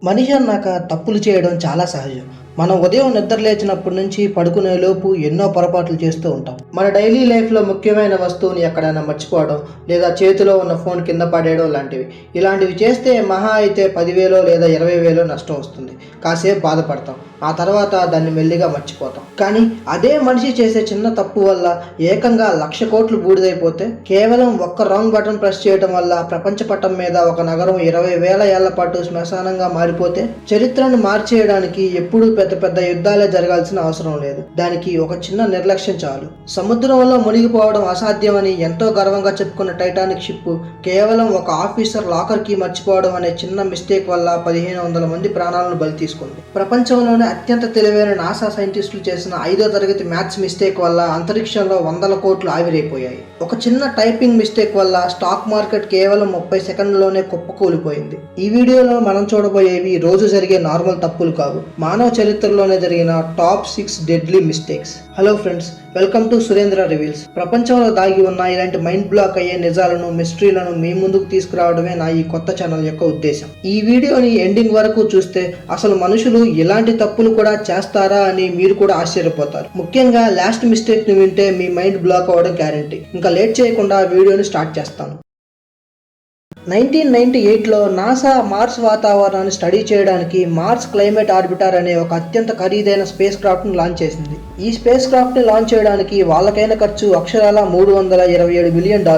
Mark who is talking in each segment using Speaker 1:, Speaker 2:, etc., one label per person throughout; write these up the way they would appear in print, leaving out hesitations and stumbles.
Speaker 1: మనిషి అన్నాక తప్పులు చేయడం చాలా సహజం. మనం ఉదయం నిద్ర లేచినప్పటి నుంచి పడుకునే లోపు ఎన్నో పొరపాట్లు చేస్తూ ఉంటాం. మన డైలీ లైఫ్లో ముఖ్యమైన వస్తువుని ఎక్కడైనా మర్చిపోవడం, లేదా చేతిలో ఉన్న ఫోన్ కింద పడేయడం లాంటివి. ఇలాంటివి చేస్తే మహా అయితే 10,000 లేదా 20,000 నష్టం వస్తుంది. కాసేపు బాధపడతాం, ఆ తర్వాత దాన్ని మెల్లిగా మర్చిపోతాం. కానీ అదే మనిషి చేసే చిన్న తప్పు వల్ల ఏకంగా 1,00,000 కోట్లు బూడిదైపోతే, కేవలం ఒక్క రాంగ్ బటన్ ప్రెస్ చేయడం వల్ల ప్రపంచ పటం మీద ఒక నగరం 20,000 ఏళ్ల పాటు శ్మశానంగా మారిపోతే, చరిత్రను మార్చేయడానికి ఎప్పుడూ పెద్ద పెద్ద యుద్ధాలే జరగాల్సిన అవసరం లేదు. దానికి ఒక చిన్న నిర్లక్ష్యం చాలు. సముద్రంలో మునిగిపోవడం అసాధ్యమని ఎంతో గర్వంగా చెప్పుకున్న టైటానిక్ షిప్ కేవలం ఒక ఆఫీసర్ లాకర్ కీ మర్చిపోవడం అనే చిన్న మిస్టేక్ వల్ల 1,500 మంది ప్రాణాలను బలి తీసుకుంది. ప్రపంచంలోనే అత్యంత తెలివైన నాసా సైంటిస్టులు చేసిన 5వ తరగతి మ్యాథ్స్ మిస్టేక్ వల్ల అంతరిక్షంలో 100 కోట్లు ఆవిరైపోయాయి. ఒక చిన్న టైపింగ్ మిస్టేక్ వల్ల స్టాక్ మార్కెట్ కేవలం 30 సెకండ్లలోనే కుప్పకూలిపోయింది. ఈ వీడియోలో మనం చూడబోయేవి రోజు జరిగే నార్మల్ తప్పులు కావు, మానవ చరిత్రలోనే జరిగిన top 6 deadly mistakes. Hello friends, welcome to Surendra reveals. ప్రపంచంలో దాగి ఉన్న ఇలాంటి మైండ్ బ్లాక్ అయ్యే నిజాలను, మిస్టరీలను మీ ముందుకు తీసుకురావడమే నా ఈ కొత్త ఛానల్ యొక్క ఉద్దేశం. ఈ వీడియోని ఎండింగ్ వరకు చూస్తే అసలు మనుషులు ఇలాంటి తప్పులు కూడా చేస్తారా అని మీరు కూడా ఆశ్చర్యపోతారు. ముఖ్యంగా లాస్ట్ మిస్టేక్ ని వింటే మీ మైండ్ బ్లాక్ అవ్వడం గ్యారంటీ. ఇంకా లేట్ చేయకుండా వీడియోని స్టార్ట్ చేస్తాను. 1998లో నాసా మార్స్ వాతావరణాన్ని స్టడీ చేయడానికి మార్స్ క్లైమేట్ ఆర్బిటర్ అనే ఒక అత్యంత ఖరీదైన స్పేస్ క్రాఫ్ట్ను లాంచ్ చేసింది. ఈ స్పేస్ క్రాఫ్ట్ని లాంచ్ చేయడానికి వాళ్ళకైన ఖర్చు అక్షరాల $327 మిలియన్.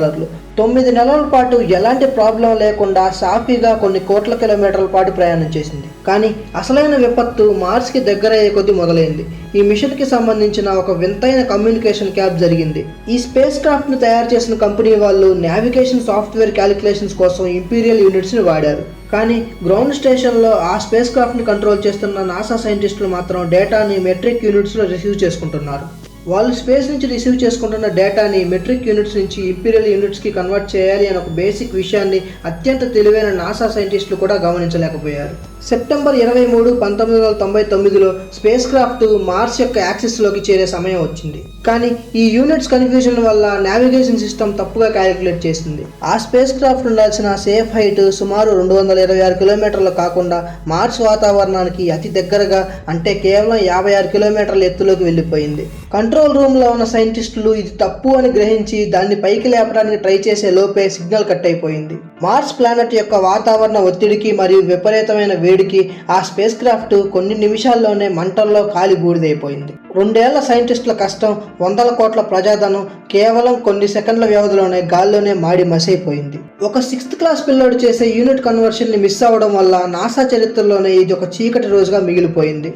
Speaker 1: 9 నెలల పాటు ఎలాంటి ప్రాబ్లం లేకుండా సాఫీగా కొన్ని కోట్ల కిలోమీటర్ల పాటు ప్రయాణం చేసింది. కానీ అసలైన విపత్తు మార్స్కి దగ్గరయ్యే కొద్దీ మొదలైంది. ఈ మిషన్కి సంబంధించిన ఒక వింతైన కమ్యూనికేషన్ గ్యాప్ జరిగింది. ఈ స్పేస్ క్రాఫ్ట్ని తయారు చేసిన కంపెనీ వాళ్ళు నావిగేషన్ సాఫ్ట్వేర్ క్యాలిక్యులేషన్స్ కోసం ఇంపీరియల్ యూనిట్స్ని వాడారు. కానీ గ్రౌండ్ స్టేషన్లో ఆ స్పేస్ క్రాఫ్ట్ని కంట్రోల్ చేస్తున్న నాసా సైంటిస్టులు మాత్రం డేటాని మెట్రిక్ యూనిట్స్లో రిసీవ్ చేసుకుంటున్నారు. వాళ్ళు స్పేస్ నుంచి రిసీవ్ చేసుకుంటున్న డేటాని మెట్రిక్ యూనిట్స్ నుంచి ఇంపీరియల్ యూనిట్స్కి కన్వర్ట్ చేయాలి అనే ఒక బేసిక్ విషయాన్ని అత్యంత తెలివైన నాసా సైంటిస్టులు కూడా గమనించలేకపోయారు. సెప్టెంబర్ 23, 1999లో స్పేస్ క్రాఫ్ట్ మార్స్ యొక్క యాక్సిస్లోకి చేరే సమయం వచ్చింది. కానీ ఈ యూనిట్స్ కన్ఫ్యూజన్ వల్ల నావిగేషన్ సిస్టమ్ తప్పుగా క్యాలిక్యులేట్ చేసింది. ఆ స్పేస్ క్రాఫ్ట్ ఉండాల్సిన సేఫ్ హైట్ సుమారు 226 కిలోమీటర్లు కాకుండా మార్స్ వాతావరణానికి అతి దగ్గరగా, అంటే కేవలం 56 కిలోమీటర్ల ఎత్తులోకి వెళ్ళిపోయింది. కంట్రోల్ రూమ్లో ఉన్న సైంటిస్టులు ఇది తప్పు అని గ్రహించి దాన్ని పైకి లేపడానికి ట్రై చేసే లోపే సిగ్నల్ కట్ అయిపోయింది. మార్స్ ప్లానెట్ యొక్క వాతావరణ ఒత్తిడికి మరియు విపరీతమైన వేడికి ఆ స్పేస్ క్రాఫ్ట్ కొన్ని నిమిషాల్లోనే మంటల్లో కాలి బూడిదైపోయింది. 2 ఏళ్ల సైంటిస్టుల కష్టం, 100 కోట్ల ప్రజాధనం కేవలం కొన్ని సెకండ్ల వ్యవధిలోనే గాల్లోనే మాడి మసైపోయింది. ఒక 6th క్లాస్ పిల్లోడు చేసే యూనిట్ కన్వర్షన్ ని మిస్ అవ్వడం వల్ల నాసా చరిత్రలోనే ఇది ఒక చీకటి రోజుగా మిగిలిపోయింది.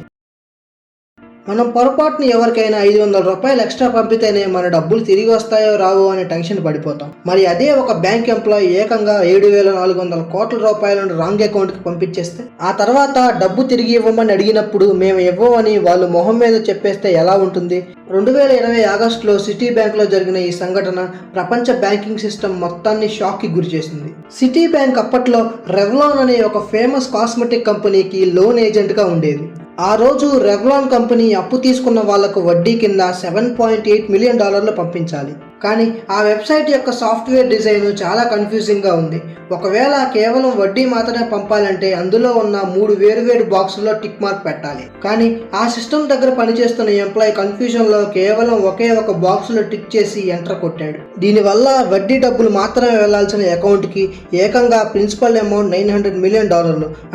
Speaker 1: మనం పొరపాటుని ఎవరికైనా $500 ఎక్స్ట్రా పంపితేనే మన డబ్బులు తిరిగి వస్తాయో రావో అని టెన్షన్ పడిపోతాం. మరి అదే ఒక బ్యాంక్ ఎంప్లాయీ ఏకంగా 7,400 కోట్ల రూపాయలను రాంగ్ అకౌంట్కి పంపించేస్తే, ఆ తర్వాత డబ్బు తిరిగి ఇవ్వమని అడిగినప్పుడు మేము ఇవ్వమని వాళ్ళు మొహం మీద చెప్పేస్తే ఎలా ఉంటుంది? 2020 ఆగస్టులో సిటీ బ్యాంక్లో జరిగిన ఈ సంఘటన ప్రపంచ బ్యాంకింగ్ సిస్టమ్ మొత్తాన్ని షాక్కి గురి చేసింది. సిటీ బ్యాంక్ అప్పట్లో రెవ్లాన్ అనే ఒక ఫేమస్ కాస్మెటిక్ కంపెనీకి లోన్ ఏజెంట్గా ఉండేది. ఆ రోజు రెవ్లాన్ కంపెనీ అప్పు తీసుకున్న వాళ్లకు వడ్డీ కింద $7.8 మిలియన్ పంపించాలి. కానీ ఆ వెబ్సైట్ యొక్క సాఫ్ట్వేర్ డిజైన్ చాలా కన్ఫ్యూజింగ్గా ఉంది. ఒకవేళ కేవలం వడ్డీ మాత్రమే పంపాలంటే అందులో ఉన్న 3 వేరువేరు బాక్సుల్లో టిక్ మార్క్ పెట్టాలి. కానీ ఆ సిస్టమ్ దగ్గర పనిచేస్తున్న ఎంప్లాయీ కన్ఫ్యూజన్లో కేవలం ఒకే ఒక బాక్సులో టిక్ చేసి ఎంటర్ కొట్టాడు. దీనివల్ల వడ్డీ డబ్బులు మాత్రమే వెళ్లాల్సిన అకౌంట్కి ఏకంగా ప్రిన్సిపల్ అమౌంట్ $900 మిలియన్,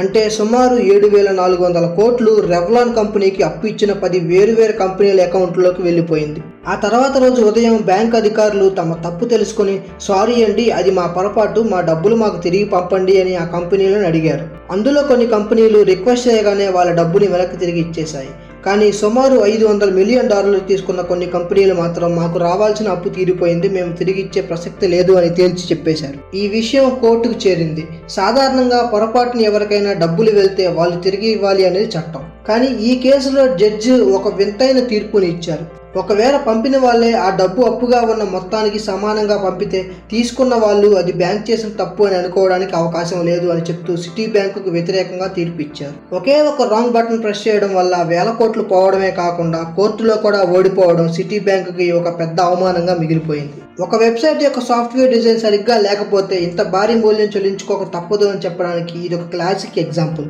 Speaker 1: అంటే సుమారు 7,400 కోట్లు రెవ్లాన్ కంపెనీకి అప్పు ఇచ్చిన 10 వేరువేరు కంపెనీల అకౌంట్లోకి వెళ్ళిపోయింది. ఆ తర్వాత రోజు ఉదయం బ్యాంక్ అధికారులు తమ తప్పు తెలుసుకుని, సారీ అండి, అది మా పొరపాటు, మా డబ్బులు మాకు తిరిగి పంపండి అని ఆ కంపెనీలను అడిగారు. అందులో కొన్ని కంపెనీలు రిక్వెస్ట్ చేయగానే వాళ్ళ డబ్బుని వెనక్కి తిరిగి ఇచ్చేశాయి. కానీ సుమారు $500 మిలియన్ తీసుకున్న కొన్ని కంపెనీలు మాత్రం మాకు రావాల్సిన అప్పు తీరిపోయింది, మేము తిరిగి ఇచ్చే ప్రసక్తి లేదు అని తేల్చి చెప్పేశారు. ఈ విషయం కోర్టుకు చేరింది. సాధారణంగా పొరపాటుని ఎవరికైనా డబ్బులు వెళ్తే వాళ్ళు తిరిగి ఇవ్వాలి అనేది చట్టం. కానీ ఈ కేసులో జడ్జి ఒక వింతైన తీర్పుని ఇచ్చారు. ఒకవేళ పంపిన వాళ్ళే ఆ డబ్బు అప్పుగా ఉన్న మొత్తానికి సమానంగా పంపితే, తీసుకున్న వాళ్ళు అది బ్యాంక్ చేసిన తప్పు అని అనుకోవడానికి అవకాశం లేదు అని చెప్తూ సిటీ బ్యాంకుకు వ్యతిరేకంగా తీర్పు ఇచ్చారు. ఒకే ఒక రాంగ్ బటన్ ప్రెస్ చేయడం వల్ల 1,000 కోట్లు పోవడమే కాకుండా కోర్టులో కూడా ఓడిపోవడం సిటీ బ్యాంకుకి ఒక పెద్ద అవమానంగా మిగిలిపోయింది. ఒక వెబ్సైట్ యొక్క సాఫ్ట్వేర్ డిజైన్ సరిగ్గా లేకపోతే ఇంత భారీ మూల్యం చెల్లించుకోక తప్పదు అని చెప్పడానికి ఇది ఒక క్లాసిక్ ఎగ్జాంపుల్.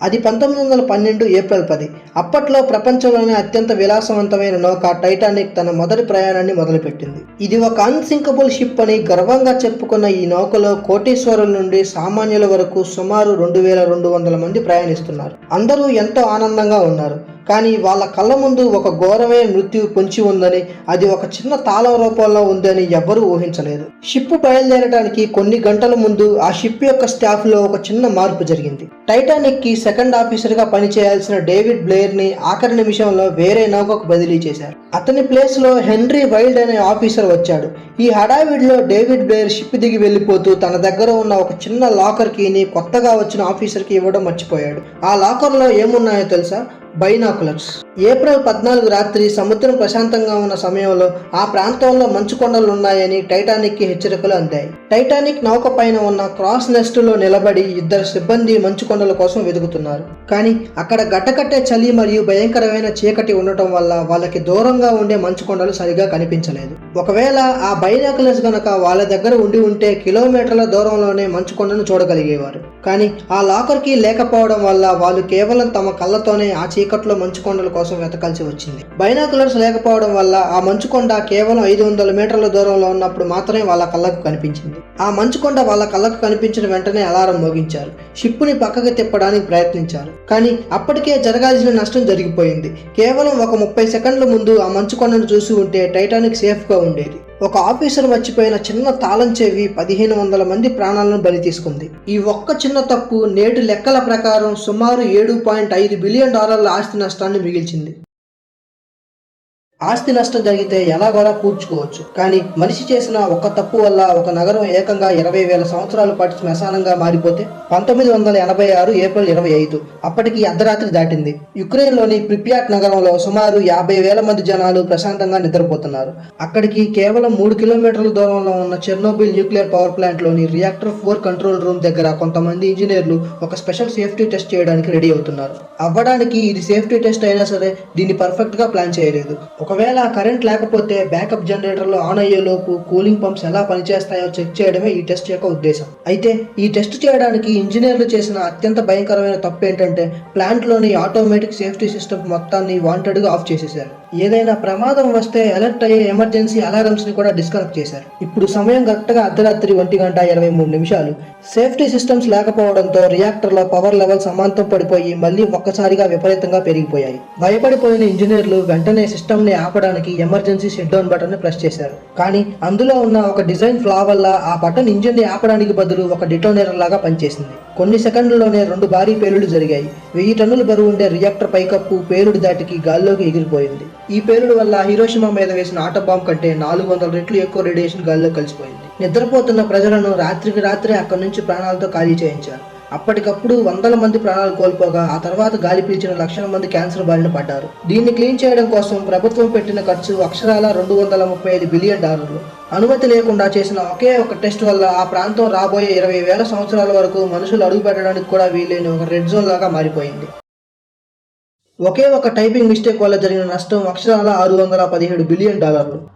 Speaker 1: అది 1912 ఏప్రిల్ 10. అప్పట్లో ప్రపంచంలోనే అత్యంత విలాసవంతమైన నౌక టైటానిక్ తన మొదటి ప్రయాణాన్ని మొదలుపెట్టింది. ఇది ఒక అన్సింకబుల్ షిప్ అని గర్వంగా చెప్పుకున్న ఈ నౌకలో కోటీశ్వరుల నుండి సామాన్యుల వరకు సుమారు 2200 మంది ప్రయాణిస్తున్నారు. అందరూ ఎంతో ఆనందంగా ఉన్నారు. కానీ వాళ్ళ కళ్ళ ముందు ఒక ఘోరమైన మృత్యు పొంచి ఉందని, అది ఒక చిన్న తాళం రూపంలో ఉందని ఎవ్వరూ ఊహించలేదు. షిప్ బయలుదేరడానికి కొన్ని గంటల ముందు ఆ షిప్ యొక్క స్టాఫ్ లో ఒక చిన్న మార్పు జరిగింది. టైటానిక్ కి సెకండ్ ఆఫీసర్ గా పనిచేయాల్సిన డేవిడ్ బ్లేయర్ ని ఆఖరి నిమిషంలో వేరే నౌకకు బదిలీ చేశారు. అతని ప్లేస్ లో హెన్రీ వైల్డ్ అనే ఆఫీసర్ వచ్చాడు. ఈ హడావిడిలో డేవిడ్ బ్లేయర్ షిప్ దిగి వెళ్లిపోతూ తన దగ్గర ఉన్న ఒక చిన్న లాకర్ కీని కొత్తగా వచ్చిన ఆఫీసర్ కి ఇవ్వడం మర్చిపోయాడు. ఆ లాకర్ లో ఏమున్నాయో తెలుసా? బైనాకులర్స్. ఏప్రిల్ 14 రాత్రి సముద్రం ప్రశాంతంగా ఉన్న సమయంలో ఆ ప్రాంతంలో మంచు కొండలు ఉన్నాయని టైటానిక్ కి హెచ్చరికలు అందాయి. టైటానిక్ నౌక పైన ఉన్న క్రాస్ నెస్ట్ లో నిలబడి ఇద్దరు సిబ్బంది మంచు కొండల కోసం వెతుకుతున్నారు. కానీ అక్కడ గడ్డకట్టే చలి మరియు భయంకరమైన చీకటి ఉండటం వల్ల వాళ్ళకి దూరంగా ఉండే మంచు కొండలు సరిగా కనిపించలేదు. ఒకవేళ ఆ బైనాకులర్స్ గనక వాళ్ళ దగ్గర ఉంటే కిలోమీటర్ల దూరంలోనే మంచు కొండను చూడగలిగేవారు. కానీ ఆ లాకర్ కి లేకపోవడం వల్ల వాళ్ళు కేవలం తమ కళ్ళతోనే ఆ చీకట్లో మంచుకొండల కోసం వెతకాల్సి వచ్చింది. బైనాకులర్స్ లేకపోవడం వల్ల ఆ మంచుకొండ కేవలం 500 మీటర్ల దూరంలో ఉన్నప్పుడు మాత్రమే వాళ్ళ కళ్ళకు కనిపించింది. ఆ మంచుకొండ వాళ్ళ కళ్ళకు కనిపించిన వెంటనే అలారం మోగించారు. షిప్పుని పక్కకి తిప్పడానికి ప్రయత్నించారు. కానీ అప్పటికే జరగాల్సిన నష్టం జరిగిపోయింది. కేవలం ఒక 30 సెకండ్ల ముందు ఆ మంచుకొండను చూసి ఉంటే టైటానిక్ సేఫ్ గా ఉండేది. ఒక ఆఫీసర్ మర్చిపోయిన చిన్న తాళం చెవి 1500 మంది ప్రాణాలను బలి తీసుకుంది. ఈ ఒక్క చిన్న తప్పు నేటి లెక్కల ప్రకారం సుమారు $7.5 బిలియన్ ఆస్తి నష్టాన్ని మిగిల్చింది. ఆస్తి నష్టం జరిగితే ఎలాగోలా పూడ్చుకోవచ్చు. కానీ మనిషి చేసిన ఒక తప్పు వల్ల ఒక నగరం ఏకంగా 20,000 సంవత్సరాల పాటు శ్మశానంగా మారిపోతే 1986 ఏప్రిల్ 25 అప్పటికి అర్ధరాత్రి దాటింది. యుక్రెయిన్లోని ప్రిప్యాట్ నగరంలో సుమారు 50,000 మంది జనాలు ప్రశాంతంగా నిద్రపోతున్నారు. అక్కడికి కేవలం 3 కిలోమీటర్ల దూరంలో ఉన్న చెర్నోబిల్ న్యూక్లియర్ పవర్ ప్లాంట్ లోని రియాక్టర్ 4 కంట్రోల్ రూమ్ దగ్గర కొంతమంది ఇంజనీర్లు ఒక స్పెషల్ సేఫ్టీ టెస్ట్ చేయడానికి రెడీ అవుతున్నారు. అవ్వడానికి ఇది సేఫ్టీ టెస్ట్ అయినా సరే దీన్ని పర్ఫెక్ట్ గా ప్లాన్ చేయలేదు. ఒకవేళ కరెంట్ లేకపోతే బ్యాకప్ జనరేటర్లు ఆన్ అయ్యేలోపు కూలింగ్ పంప్స్ ఎలా పనిచేస్తాయో చెక్ చేయడమే ఈ టెస్ట్ యొక్క ఉద్దేశం. అయితే ఈ టెస్ట్ చేయడానికి ఇంజనీర్లు చేసిన అత్యంత భయంకరమైన తప్పు ఏంటంటే ప్లాంట్ లోని ఆటోమేటిక్ సేఫ్టీ సిస్టమ్ మొత్తాన్ని వాంటెడ్ గా ఆఫ్ చేసేశారు. ఏదైనా ప్రమాదం వస్తే అలర్ట్ అయ్యే ఎమర్జెన్సీ అలారమ్స్ ని కూడా డిస్కనెక్ట్ చేశారు. ఇప్పుడు సమయం కరెక్ట్ గా అర్ధరాత్రి 1:23. సేఫ్టీ సిస్టమ్స్ లేకపోవడంతో రియాక్టర్ లో పవర్ లెవెల్స్ అమాంతం పడిపోయి మళ్ళీ ఒక్కసారిగా విపరీతంగా పెరిగిపోయాయి. భయపడిపోయిన ఇంజనీర్లు వెంటనే సిస్టమ్ ని ఆపడానికి ఎమర్జెన్సీ షట్ డౌన్ బటన్ ని ప్రెస్ చేశారు. కానీ అందులో ఉన్న ఒక డిజైన్ ఫ్లా వల్ల ఆ బటన్ ఇంజిన్ ని ఆపడానికి బదులు ఒక డిటోనేటర్ లాగా పనిచేసింది. కొన్ని సెకండ్లలోనే 2 భారీ పేలుళ్లు జరిగాయి. 1000 టన్నుల బరువు ఉండే రియాక్టర్ పైకప్పు పేలుడు దాటికి గాల్లోకి ఎగిరిపోయింది. ఈ పేలుడు వల్ల హిరోషిమా మీద వేసిన ఆటం బాంబ్ కంటే 400 రెట్లు ఎక్కువ రేడియేషన్ గాల్లో కలిసిపోయింది. నిద్రపోతున్న ప్రజలను రాత్రికి రాత్రే అక్కడి నుంచి ప్రాణాలతో ఖాళీ చేయించారు. అప్పటికప్పుడు 100 మంది ప్రాణాలు కోల్పోగా ఆ తర్వాత గాలి పీల్చిన లక్షల మంది క్యాన్సర్ బారిన పడ్డారు. దీన్ని క్లీన్ చేయడం కోసం ప్రభుత్వం పెట్టిన ఖర్చు అక్షరాల $235 బిలియన్. అనుమతి లేకుండా చేసిన ఒకే ఒక టెస్ట్ వల్ల ఆ ప్రాంతం రాబోయే 20,000 సంవత్సరాల వరకు మనుషులు అడుగు పెట్టడానికి కూడా వీలైన ఒక రెడ్ జోన్ లాగా మారిపోయింది. ఒకే ఒక టైపింగ్ మిస్టేక్ వల్ల జరిగిన నష్టం అక్షరాల $617 బిలియన్.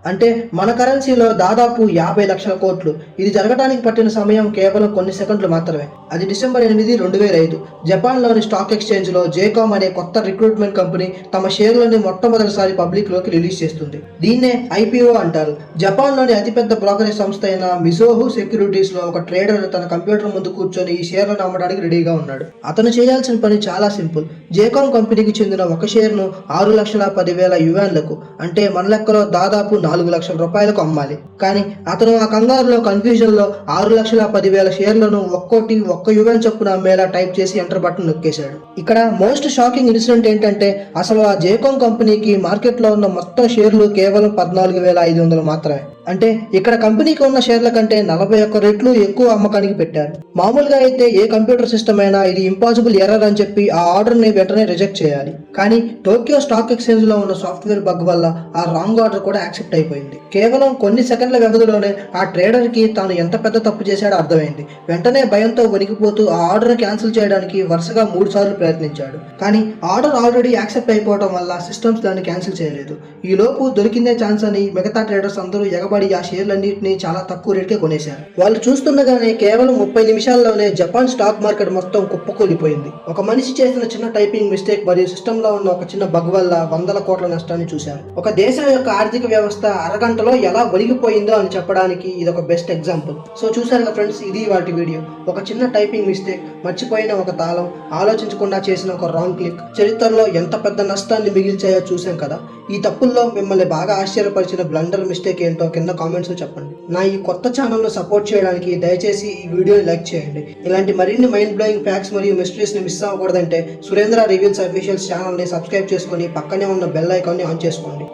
Speaker 1: అంటే మన కరెన్సీలో దాదాపు 50 లక్షల కోట్లు. ఇది జరగడానికి పట్టిన సమయం కేవలం కొన్ని సెకండ్లు మాత్రమే. అది డిసెంబర్ 8, 2005 జపాన్లోని స్టాక్ ఎక్స్చేంజ్ లో జేకామ్ అనే కొత్త రిక్రూట్మెంట్ కంపెనీ తమ షేర్లని మొట్టమొదటిసారి పబ్లిక్ లోకి రిలీజ్ చేస్తుంది. దీన్నే IPO అంటారు. జపాన్లోని అతిపెద్ద బ్రోకరేజ్ సంస్థ అయిన మిజోహు సెక్యూరిటీస్ లో ఒక ట్రేడర్ తన కంప్యూటర్ ముందు కూర్చొని ఈ షేర్లను అమ్మడానికి రెడీగా ఉన్నాడు. అతను చేయాల్సిన పని చాలా సింపుల్. జేకామ్ కంపెనీకి చెందిన ఒక షేర్ను $6,10,000 అంటే మన లెక్కలో దాదాపు $4 లక్షల రూపాయలకు అమ్మాలి. కానీ అతను ఆ కంగారులో కన్ఫ్యూజన్ లో 6,10,000 షేర్లను ఒక్కోటి $1 చొప్పున అమ్మేలా టైప్ చేసి ఎంటర్ బటన్ నొక్కేశాడు. ఇక్కడ మోస్ట్ షాకింగ్ ఇన్సిడెంట్ ఏంటంటే అసలు ఆ జేకామ్ కంపెనీకి మార్కెట్ లో ఉన్న మొత్తం షేర్లు కేవలం 14,500 మాత్రమే. అంటే ఇక్కడ కంపెనీకి ఉన్న షేర్ల కంటే 41 రెట్లు ఎక్కువ అమ్మకానికి పెట్టారు. మామూలుగా అయితే ఏ కంప్యూటర్ సిస్టమ్ అయినా ఇది ఇంపాసిబుల్ ఎర్రర్ అని చెప్పి ఆ ఆర్డర్ ని వెంటనే రిజెక్ట్ చేయాలి. కానీ టోక్యో స్టాక్ ఎక్స్చేంజ్ లో ఉన్న సాఫ్ట్వేర్ బగ్ వల్ల ఆ రాంగ్ ఆర్డర్ కూడా యాక్సెప్ట్ అయిపోయింది. కేవలం కొన్ని సెకండ్ల వ్యవధిలోనే ఆ ట్రేడర్ కి తాను ఎంత పెద్ద తప్పు చేశాడో అర్థమైంది. వెంటనే భయంతో వణికిపోతూ ఆ ఆర్డర్ క్యాన్సిల్ చేయడానికి వరుసగా 3 సార్లు ప్రయత్నించాడు. కానీ ఆర్డర్ ఆల్రెడీ యాక్సెప్ట్ అయిపోవడం వల్ల సిస్టమ్స్ దాన్ని క్యాన్సిల్ చేయలేదు. ఈ లోపు దొరికిందే ఛాన్స్ అని మిగతా ట్రేడర్స్ అందరూ ఎగబడి పడి ఆ షేర్లన్నింటినీ చాలా తక్కువ రేటుకే కొనేశారు. వాళ్ళు చూస్తుండగానే కేవలం 30 నిమిషాల్లోనే జపాన్ స్టాక్ మార్కెట్ మొత్తం కుప్పకూలిపోయింది. ఒక మనిషి చేసిన చిన్న టైపింగ్ మిస్టేక్ మరియు సిస్టమ్ లో ఉన్న ఒక చిన్న బగ్ వల్ల వందల కోట్ల నష్టాన్ని చూశారు. ఒక దేశం యొక్క ఆర్థిక వ్యవస్థ అరగంటలో ఎలా ఒరిగిపోయిందో అని చెప్పడానికి ఇది ఒక బెస్ట్ ఎగ్జాంపుల్. సో చూసారు కదా ఫ్రెండ్స్, ఇది వాటి వీడియో. ఒక చిన్న టైపింగ్ మిస్టేక్, మర్చిపోయిన ఒక తాళం, ఆలోచించకుండా చేసిన ఒక రాంగ్ క్లిక్ చరిత్రలో ఎంత పెద్ద నష్టాన్ని మిగిల్చాయో చూసాం కదా. ఈ తప్పుల్లో మిమ్మల్ని బాగా ఆశ్చర్యపరిచిన బ్లండర్ మిస్టేక్ ఏంటో కింద కామెంట్స్ లో చెప్పండి. నా ఈ కొత్త ఛానల్ ను సపోర్ట్ చేయడానికి దయచేసి ఈ వీడియోని లైక్ చేయండి. ఇలాంటి మరిన్ని మైండ్ బ్లోయింగ్ ఫ్యాక్ట్స్ మరియు మిస్టరీస్ ని మిస్ అవ్వకూడదంటే సురేంద్ర రివీల్స్ అఫీషియల్స్ ఛానల్ ని సబ్స్క్రైబ్ చేసుకొని పక్కనే ఉన్న బెల్ ఐకాన్ ని ఆన్ చేసుకోండి.